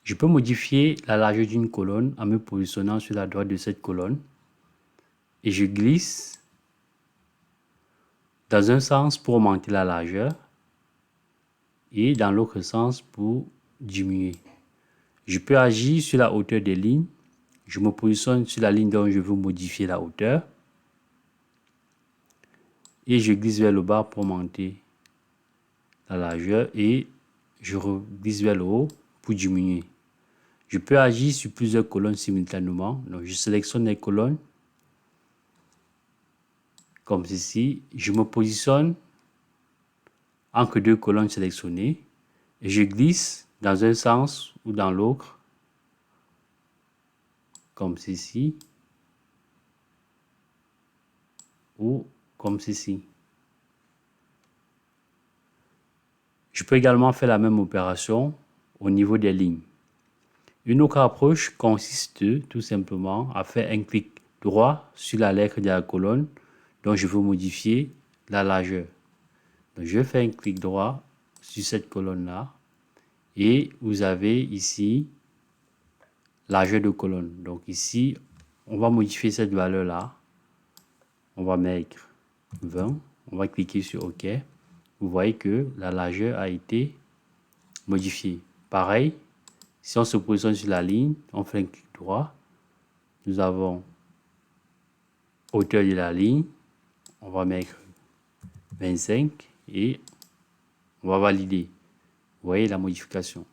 Je peux modifier la largeur d'une colonne en me positionnant sur la droite de cette colonne et je glisse dans un sens pour augmenter la largeur et dans l'autre sens pour diminuer. Je peux agir sur la hauteur des lignes. Je me positionne sur la ligne dont je veux modifier la hauteur et je glisse vers le bas pour augmenter la largeur et je glisse vers le haut pour diminuer. Je peux agir sur plusieurs colonnes simultanément. Donc, je sélectionne les colonnes comme ceci. Je me positionne entre deux colonnes sélectionnées et je glisse dans un sens ou dans l'autre comme ceci ou comme ceci. Je peux également faire la même opération au niveau des lignes. Une autre approche consiste tout simplement à faire un clic droit sur la lettre de la colonne dont je veux modifier la largeur. Donc, je fais un clic droit sur cette colonne-là et vous avez ici largeur de colonne. Donc ici, on va modifier cette valeur-là. On va mettre 20. On va cliquer sur OK. Vous voyez que la largeur a été modifiée. Pareil, si on se positionne sur la ligne, on fait un clic droit. Nous avons hauteur de la ligne. On va mettre 25 et on va valider. Vous voyez la modification.